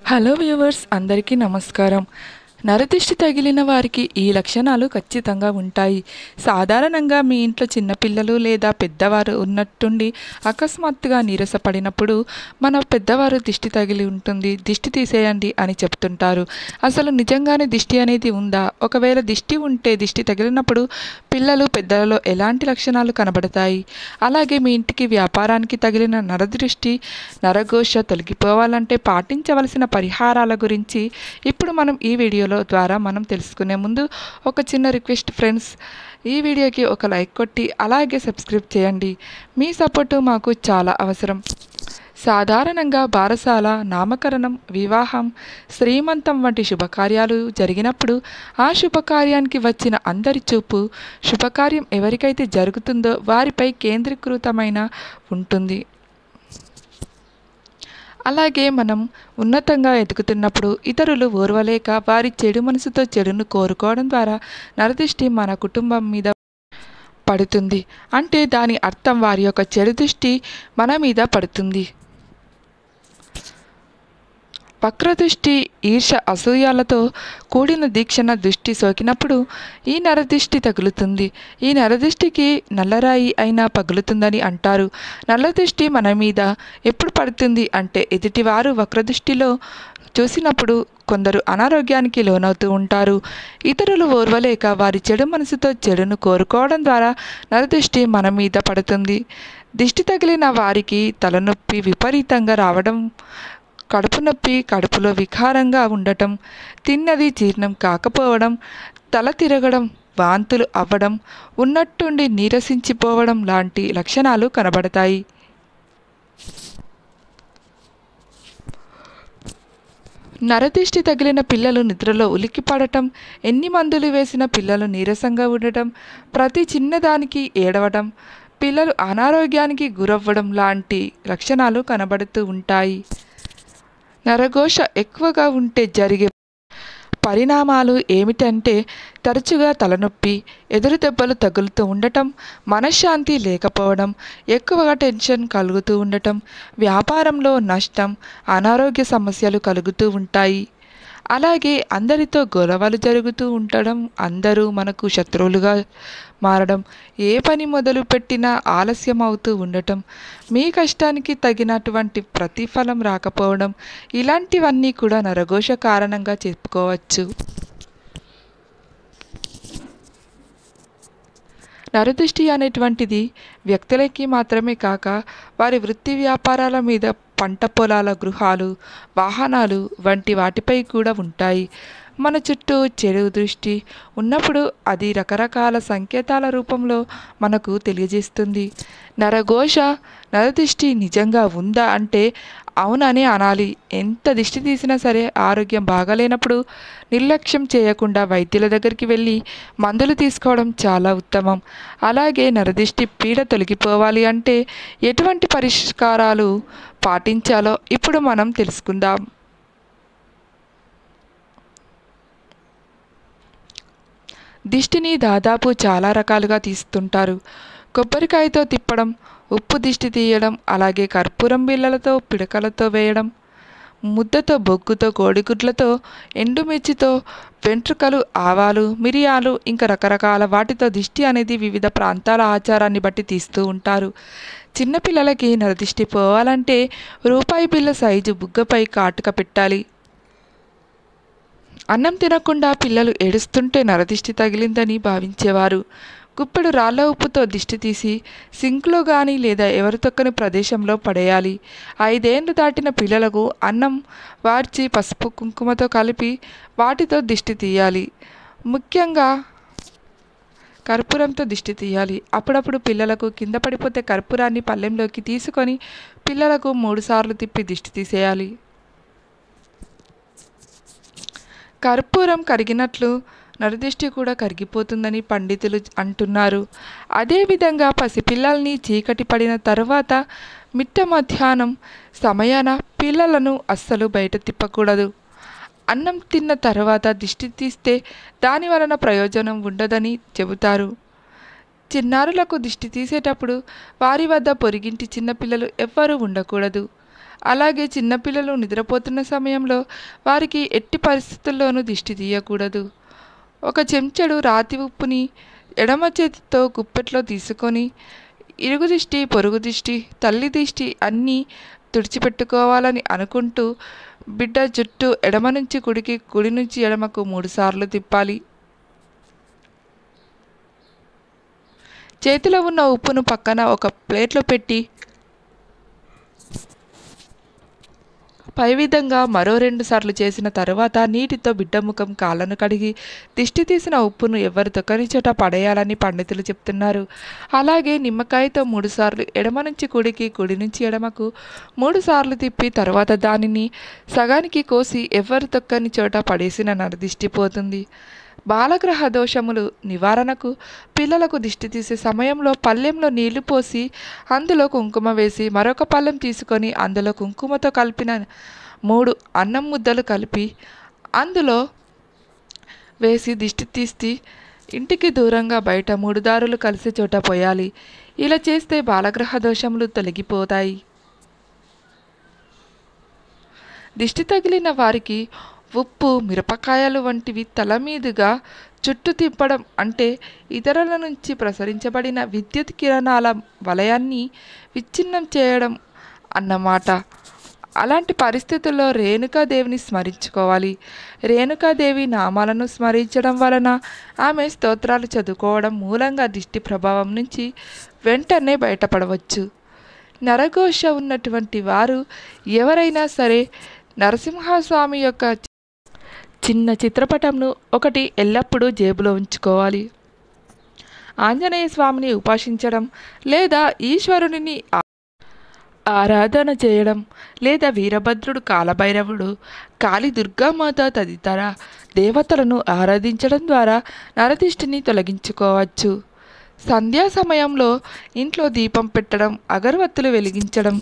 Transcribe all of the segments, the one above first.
Hello viewers, అందరికీ నమస్కారం. నరదిష్టి తగిలిన వారికి ఈ లక్షణాలు ఖచ్చితంగా ఉంటాయి. సాధారణంగా మీ ఇంట్లో చిన్నపిల్లలు లేదా పెద్దవారు ఉన్నట్టుండి అకస్మాత్తుగా నీరసపడినప్పుడు మన పెద్దవారు దిష్టి తగిలి ఉంటుంది, దిష్టి తీసేయండి అని చెప్తుంటారు. అసలు నిజంగానే దిష్టి అనేది ఉందా? ఒకవేళ దిష్టి ఉంటే దిష్టి తగిలినప్పుడు పిల్లలు పెద్దలలో ఎలాంటి లక్షణాలు కనబడతాయి? అలాగే మీ ఇంటికి వ్యాపారానికి తగిలిన నరదృష్టి నరఘోష తొలగిపోవాలంటే పాటించవలసిన పరిహారాల గురించి ఇప్పుడు మనం ఈ వీడియోలో ద్వారా మనం తెలుసుకునే ముందు ఒక చిన్న రిక్వెస్ట్ ఫ్రెండ్స్, ఈ వీడియోకి ఒక లైక్ కొట్టి అలాగే సబ్స్క్రైబ్ చేయండి. మీ సపోర్టు మాకు చాలా అవసరం. సాధారణంగా బారసాల, నామకరణం, వివాహం, శ్రీమంతం వంటి శుభకార్యాలు జరిగినప్పుడు ఆ శుభకార్యానికి వచ్చిన అందరి చూపు శుభకార్యం ఎవరికైతే జరుగుతుందో వారిపై కేంద్రీకృతమైన ఉంటుంది. అలాగే మనం ఉన్నతంగా ఎదుగుతున్నప్పుడు ఇతరులు ఓర్వలేక వారి చెడు మనసుతో చెడును కోరుకోవడం ద్వారా నరదృష్టి మన కుటుంబం మీద పడుతుంది. అంటే దాని అర్థం వారి యొక్క చెడు దృష్టి మన మీద పడుతుంది. వక్రదృష్టి, ఈర్ష, అసూయాలతో కూడిన దీక్షణ దృష్టి సోకినప్పుడు ఈ నరదృష్టి తగులుతుంది. ఈ నరదృష్టికి నల్లరాయి అయినా పగులుతుందని అంటారు. నల్లదృష్టి మన మీద ఎప్పుడు పడుతుంది అంటే ఎదుటివారు వక్రదృష్టిలో చూసినప్పుడు కొందరు అనారోగ్యానికి లోనవుతూ ఉంటారు. ఇతరులు ఓర్వలేక వారి చెడు మనసుతో చెడును కోరుకోవడం ద్వారా నరదృష్టి మన మీద పడుతుంది. దిష్టి తగిలిన వారికి తలనొప్పి విపరీతంగా రావడం, కడుపు నొప్పి, కడుపులో వికారంగా ఉండటం, తిన్నది జీర్ణం కాకపోవడం, తల తిరగడం, వాంతులు అవ్వడం, ఉన్నట్టుండి నీరసించిపోవడం లాంటి లక్షణాలు కనబడతాయి. నరదిష్టి తగిలిన పిల్లలు నిద్రలో ఉలిక్కిపడటం, ఎన్ని మందులు వేసిన పిల్లలు నీరసంగా ఉండటం, ప్రతి చిన్నదానికి ఏడవడం, పిల్లలు అనారోగ్యానికి గురవ్వడం లాంటి లక్షణాలు కనబడుతూ ఉంటాయి. నరఘోష ఎక్కువగా ఉంటే జరిగే పరిణామాలు ఏమిటంటే తరచుగా తలనొప్పి, ఎదురు దెబ్బలు తగులుతూ ఉండటం, మనశ్శాంతి లేకపోవడం, ఎక్కువగా టెన్షన్ కలుగుతూ ఉండటం, వ్యాపారంలో నష్టం, అనారోగ్య సమస్యలు కలుగుతూ ఉంటాయి. అలాగే అందరితో గొడవలు జరుగుతూ ఉండడం, అందరూ మనకు శత్రువులుగా మారడం, ఏ పని మొదలు పెట్టినా ఆలస్యం అవుతూ ఉండటం, మీ కష్టానికి తగినటువంటి ప్రతిఫలం రాకపోవడం, ఇలాంటివన్నీ కూడా నరఘోష కారణంగా చెప్పుకోవచ్చు. నరదృష్టి అనేటువంటిది వ్యక్తులకి మాత్రమే కాక వారి వృత్తి వ్యాపారాల మీద, పంట పొలాల, గృహాలు, వాహనాలు వంటి వాటిపై కూడా ఉంటాయి. మన చుట్టూ చెడు దృష్టి ఉన్నప్పుడు అది రకరకాల సంకేతాల రూపంలో మనకు తెలియజేస్తుంది. నరఘోష, నరదృష్టి నిజంగా ఉందా అంటే అవుననే అనాలి. ఎంత దిష్టి తీసినా సరే ఆరోగ్యం బాగాలేనప్పుడు నిర్లక్ష్యం చేయకుండా వైద్యుల దగ్గరికి వెళ్ళి మందులు తీసుకోవడం చాలా ఉత్తమం. అలాగే నరదిష్టి పీడ తొలగిపోవాలి అంటే ఎటువంటి పరిష్కారాలు పాటించాలో ఇప్పుడు మనం తెలుసుకుందాం. దిష్టిని దాదాపు చాలా రకాలుగా తీస్తుంటారు. కొబ్బరికాయతో తిప్పడం, ఉప్పు దిష్టి తీయడం, అలాగే కర్పూరం బిళ్ళలతో పిడకలతో వేయడం, ముద్దతో, బొగ్గుతో, కోడిగుడ్లతో, ఎండుమిర్చితో, వెంట్రుకలు, ఆవాలు, మిరియాలు ఇంకా రకరకాల వాటితో దిష్టి అనేది వివిధ ప్రాంతాల ఆచారాన్ని బట్టి తీస్తూ ఉంటారు. చిన్నపిల్లలకి నరదిష్టి పోవాలంటే రూపాయి బిళ్ళ సైజు బుగ్గపై కాటుక పెట్టాలి. అన్నం తినకుండా పిల్లలు ఏడుస్తుంటే నరదిష్టి తగిలిందని భావించేవారు. గుప్పెడు రాళ్ళ ఉప్పుతో దిష్టి తీసి సింక్లో కానీ లేదా ఎవరు తొక్కని ప్రదేశంలో పడేయాలి. 5 ఏళ్ళు దాటిన పిల్లలకు అన్నం వార్చి పసుపు కుంకుమతో కలిపి వాటితో దిష్టి తీయాలి. ముఖ్యంగా కర్పూరంతో దిష్టి తీయాలి. అప్పుడప్పుడు పిల్లలకు కింద పడిపోతే కర్పూరాన్ని పళ్ళెంలోకి తీసుకొని పిల్లలకు 3 సార్లు తిప్పి దిష్టి తీసేయాలి. కర్పూరం కరిగినట్లు నరదిష్టి కూడా కరిగిపోతుందని పండితులు అంటున్నారు. అదేవిధంగా పసిపిల్లల్ని చీకటి పడిన తర్వాత మిట్ట మధ్యాహ్నం సమయాన పిల్లలను అస్సలు బయట తిప్పకూడదు. అన్నం తిన్న తర్వాత దిష్టి తీస్తే దాని వలన ప్రయోజనం ఉండదని చెబుతారు. చిన్నారులకు దిష్టి తీసేటప్పుడు వారి వద్ద పొరిగింటి చిన్నపిల్లలు ఎవ్వరూ ఉండకూడదు. అలాగే చిన్నపిల్లలు నిద్రపోతున్న సమయంలో వారికి ఎట్టి పరిస్థితుల్లోనూ దిష్టి తీయకూడదు. ఒక చెంచాడు రాతి ఉప్పుని ఎడమ చేతితో గుప్పెట్లో తీసుకొని ఇరుగు దిష్టి, పొరుగు దిష్టి, తల్లి దిష్టి అన్నీ తుడిచిపెట్టుకోవాలని అనుకుంటూ బిడ్డ జుట్టు ఎడమ నుంచి కుడికి, కుడి నుంచి ఎడమకు 3 సార్లు తిప్పాలి. చేతిలో ఉన్న ఉప్పును పక్కన ఒక ప్లేట్లో పెట్టి పై విధంగా మరో 2 సార్లు చేసిన తరువాత నీటితో బిడ్డ ముఖం, కాళ్ళను కడిగి దిష్టి తీసిన ఉప్పును ఎవరు తొక్కని చోట పడేయాలని పండితులు చెప్తున్నారు. అలాగే నిమ్మకాయతో 3 సార్లు ఎడమ నుంచి కుడికి, కుడి నుంచి ఎడమకు 3 సార్లు తిప్పి తర్వాత దానిని సగానికి కోసి ఎవరు తొక్కని చోట పడేసిన నరదిష్టి పోతుంది. బాలగ్రహ దోషములు నివారణకు పిల్లలకు దిష్టి తీసే సమయంలో పళ్ళెంలో నీళ్లు పోసి అందులో కుంకుమ వేసి మరొక పళ్ళెం తీసుకొని అందులో కుంకుమతో కలిపిన 3 అన్నం ముద్దలు కలిపి అందులో వేసి దిష్టి తీసి ఇంటికి దూరంగా బయట 3 దారులు కలిసే చోట పోయాలి. ఇలా చేస్తే బాలగ్రహ దోషములు తొలగిపోతాయి. దిష్టి తగిలిన వారికి ఉప్పు, మిరపకాయలు వంటివి తల మీదుగా చుట్టూ తిప్పడం అంటే ఇతరుల నుంచి ప్రసరించబడిన విద్యుత్ కిరణాల వలయాన్ని విచ్ఛిన్నం చేయడం అన్నమాట. అలాంటి పరిస్థితుల్లో రేణుకాదేవిని స్మరించుకోవాలి. రేణుకాదేవి నామాలను స్మరించడం వలన, ఆమె స్తోత్రాలు చదువుకోవడం మూలంగా దిష్టి ప్రభావం నుంచి వెంటనే బయటపడవచ్చు. నరఘోష ఉన్నటువంటి వారు ఎవరైనా సరే నరసింహస్వామి యొక్క చిన్న చిత్రపటంను ఒకటి ఎల్లప్పుడూ జేబులో ఉంచుకోవాలి. ఆంజనేయ స్వామిని ఉపాసించడం లేదా ఈశ్వరుని ఆరాధన చేయడం లేదా వీరభద్రుడు, కాలభైరవుడు, కాళీ, దుర్గామాత తదితర దేవతలను ఆరాధించడం ద్వారా నరదిష్టిని తొలగించుకోవచ్చు. సంధ్యా సమయంలో ఇంట్లో దీపం పెట్టడం, అగరవత్తులు వెలిగించడం,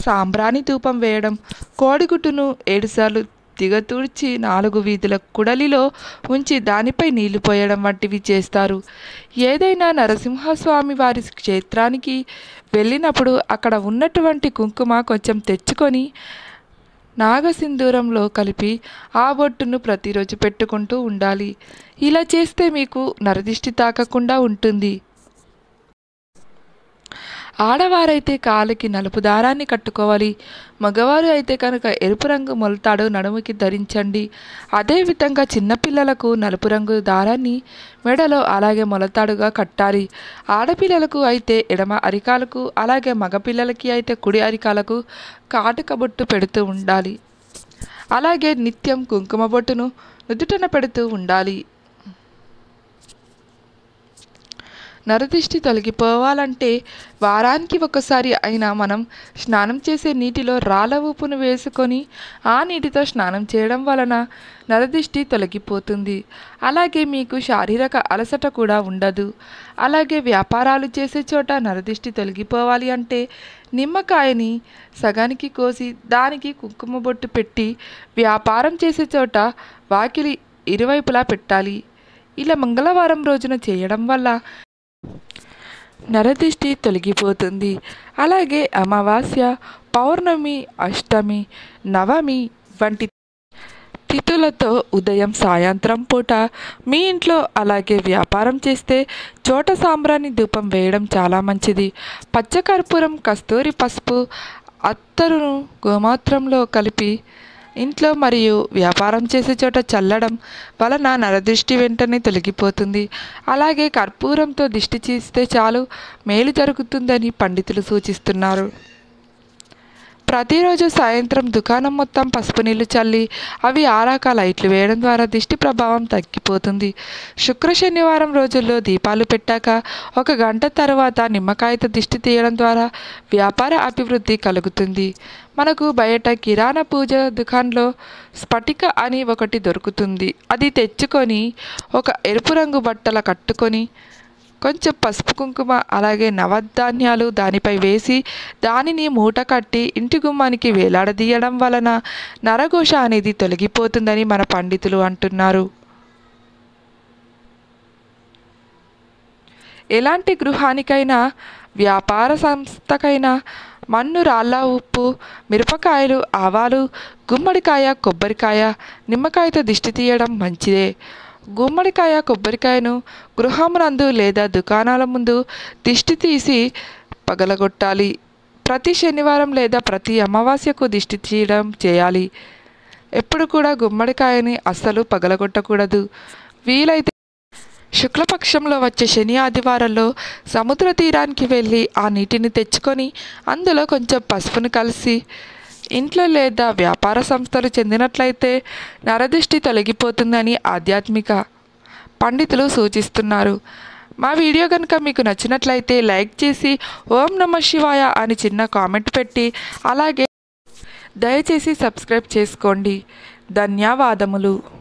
సాంబ్రాణి ధూపం వేయడం, కోడిగుడ్డును 7 సార్లు దిగతూడ్చి 4 వీధుల కుడలిలో ఉంచి దానిపై నీళ్లు పోయడం వంటివి చేస్తారు. ఏదైనా నరసింహస్వామి వారి క్షేత్రానికి వెళ్ళినప్పుడు అక్కడ ఉన్నటువంటి కుంకుమ కొంచెం తెచ్చుకొని నాగసింధూరంలో కలిపి ఆ బొట్టును ప్రతిరోజు పెట్టుకుంటూ ఉండాలి. ఇలా చేస్తే మీకు నరదిష్టి తాకకుండా ఉంటుంది. ఆడవారైతే కాలికి నలుపు దారాన్ని కట్టుకోవాలి. మగవారు అయితే కనుక ఎరుపు రంగు మొలతాడు నడుముకి ధరించండి. అదేవిధంగా చిన్నపిల్లలకు నలుపు రంగు దారాన్ని మెడలో అలాగే మొలతాడుగా కట్టాలి. ఆడపిల్లలకు అయితే ఎడమ అరికాలకు, అలాగే మగపిల్లలకి అయితే కుడి అరికాలకు కాటుక బొట్టు పెడుతూ ఉండాలి. అలాగే నిత్యం కుంకుమ బొట్టును నుదుటన పెడుతూ ఉండాలి. నరదిష్టి తొలగిపోవాలంటే వారానికి ఒకసారి అయినా మనం స్నానం చేసే నీటిలో రాళ్ళ ఉప్పును వేసుకొని ఆ నీటితో స్నానం చేయడం వలన నరదిష్టి తొలగిపోతుంది. అలాగే మీకు శారీరక అలసట కూడా ఉండదు. అలాగే వ్యాపారాలు చేసే చోట నరదిష్టి తొలగిపోవాలి అంటే నిమ్మకాయని సగానికి కోసి దానికి కుంకుమ బొట్టు పెట్టి వ్యాపారం చేసే చోట వాకిలి ఇరువైపులా పెట్టాలి. ఇలా మంగళవారం రోజున చేయడం వల్ల నరదిష్టి తొలగిపోతుంది. అలాగే అమావాస్య, పౌర్ణమి, అష్టమి, నవమి వంటి తిథులతో ఉదయం, సాయంత్రం పూట మీ ఇంట్లో అలాగే వ్యాపారం చేస్తే చోట సాంబ్రాణి ధూపం వేయడం చాలా మంచిది. పచ్చకర్పూరం, కస్తూరి, పసుపు, అత్తరును గోమూత్రంలో కలిపి ఇంట్లో మరియు వ్యాపారం చేసే చోట చల్లడం వలన నరదిష్టి వెంటనే తొలగిపోతుంది. అలాగే కర్పూరంతో దిష్టి చేస్తే చాలు మేలు జరుగుతుందని పండితులు సూచిస్తున్నారు. ప్రతిరోజు సాయంత్రం దుకాణం మొత్తం పసుపు నీళ్లు చల్లి అవి ఆరాక లైట్లు వేయడం ద్వారా దిష్టి ప్రభావం తగ్గిపోతుంది. శుక్ర శనివారం రోజుల్లో దీపాలు పెట్టాక 1 గంట తర్వాత నిమ్మకాయతో దిష్టి తీయడం ద్వారా వ్యాపార అభివృద్ధి కలుగుతుంది. మనకు బయట కిరాణా పూజ దుకాణంలో స్ఫటిక అని ఒకటి దొరుకుతుంది. అది తెచ్చుకొని ఒక ఎరుపు రంగు బట్టల కట్టుకొని కొంచెం పసుపు, కుంకుమ అలాగే నవధాన్యాలు దానిపై వేసి దానిని మూట కట్టి ఇంటి గుమ్మానికి వేలాడదీయడం వలన నరఘోష అనేది తొలగిపోతుందని మన పండితులు అంటున్నారు. ఎలాంటి గృహానికైనా వ్యాపార సంస్థకైనా మన్ను, రాళ్ళ ఉప్పు, మిరపకాయలు, ఆవాలు, గుమ్మడికాయ, కొబ్బరికాయ, నిమ్మకాయతో దిష్టి తీయడం మంచిదే. గుమ్మడికాయ, కొబ్బరికాయను గృహమునందు లేదా దుకాణాల ముందు దిష్టి తీసి పగలగొట్టాలి. ప్రతి శనివారం లేదా ప్రతి అమావాస్యకు దిష్టి తీయడం చేయాలి. ఎప్పుడు కూడా గుమ్మడికాయని అస్సలు పగలగొట్టకూడదు. వీలైతే శుక్లపక్షంలో వచ్చే శని ఆదివారాల్లో సముద్ర తీరానికి వెళ్ళి ఆ నీటిని తెచ్చుకొని అందులో కొంచెం పసుపును కలిసి ఇంట్లో లేదా వ్యాపార సంస్థలు చెందినట్లయితే నరదిష్టి తొలగిపోతుందని ఆధ్యాత్మిక పండితులు సూచిస్తున్నారు. మా వీడియో కనుక మీకు నచ్చినట్లయితే లైక్ చేసి ఓం నమః శివాయ అని చిన్న కామెంట్ పెట్టి అలాగే దయచేసి సబ్స్క్రైబ్ చేసుకోండి. ధన్యవాదములు.